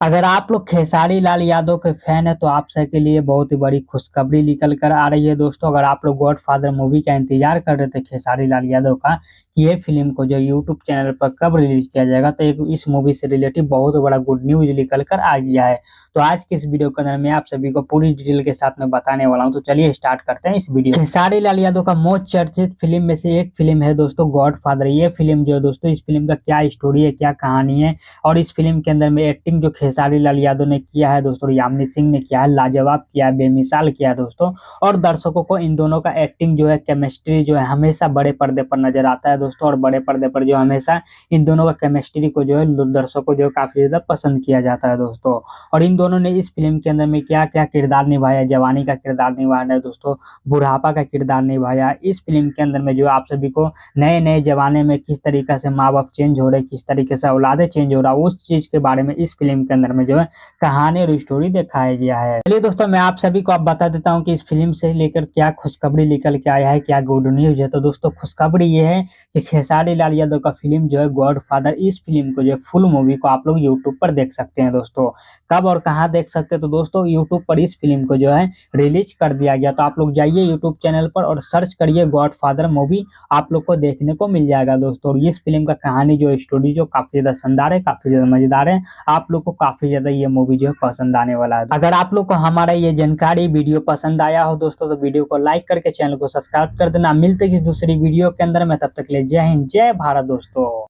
अगर आप लोग खेसारी लाल यादव के फैन हैं तो आप सबके लिए बहुत ही बड़ी खुशखबरी निकल कर आ रही है दोस्तों। अगर आप लोग गॉडफादर मूवी का इंतजार कर रहे थे खेसारी लाल यादव का कि ये फिल्म को जो यूट्यूब चैनल पर कब रिलीज किया जाएगा, तो एक इस मूवी से रिलेटेड बहुत बड़ा गुड न्यूज निकल कर आ गया है। तो आज के इस वीडियो के अंदर मैं आप सभी को पूरी डिटेल के साथ में बताने वाला हूँ। तो चलिए स्टार्ट करते हैं इस वीडियो। खेसारी लाल यादव का मोस्ट चर्चित फिल्म में से एक फिल्म है दोस्तों गॉडफादर। ये फिल्म जो है दोस्तों, इस फिल्म का क्या स्टोरी है, क्या कहानी है और इस फिल्म के अंदर में एक्टिंग जो खेसारी लाल यादव ने किया है दोस्तों, यामिनी सिंह ने किया है, लाजवाब किया है, बेमिसाल किया है दोस्तों। और दर्शकों को इन दोनों का एक्टिंग जो है, केमिस्ट्री जो है हमेशा बड़े पर्दे पर नजर आता है दोस्तों। और बड़े पर्दे पर जो हमेशा इन दोनों का केमिस्ट्री को जो है दर्शकों को जो है काफी ज्यादा पसंद किया जाता है दोस्तों। और इन दोनों ने इस फिल्म के अंदर में क्या क्या किरदार निभाया, जवानी का किरदार निभाया है दोस्तों, बुढ़ापा का किरदार निभाया। इस फिल्म के अंदर में जो आप सभी को नए नए जमाने में किस तरीके से माँ बाप चेंज हो रहे, किस तरीके से औलादे चेंज हो रहा, उस चीज के बारे में इस फिल्म के अंदर में जो है कहानी और स्टोरी दिखाया गया है। चलिए दोस्तों, मैं आप सभी को अब बता देता हूँ कि इस फिल्म से लेकर क्या खुशखबरी निकल के आया है, क्या गुड न्यूज है। तो दोस्तों, खुशखबरी ये है कि खेसारी लाल यादव का फिल्म जो है गॉडफादर, इस फिल्म को जो है फुल मूवी को आप लोग यूट्यूब पर देख सकते हैं दोस्तों। कब और कहाँ देख सकते हैं? तो दोस्तों, यूट्यूब पर इस फिल्म को जो है रिलीज कर दिया गया। तो आप लोग जाइए यूट्यूब चैनल पर और सर्च करिए गॉडफादर मूवी, आप लोग को देखने को मिल जाएगा दोस्तों। और इस फिल्म का कहानी जो स्टोरी जो काफी ज्यादा शानदार है, काफी ज्यादा मजेदार है। आप लोग को काफी ज्यादा ये मूवी जो है पसंद आने वाला है। अगर आप लोग को हमारा ये जानकारी वीडियो पसंद आया हो दोस्तों, तो वीडियो को लाइक करके चैनल को सब्सक्राइब कर देना। मिलते किसी दूसरी वीडियो के अंदर में, तब तक के लिए जय हिंद, जय भारत दोस्तों।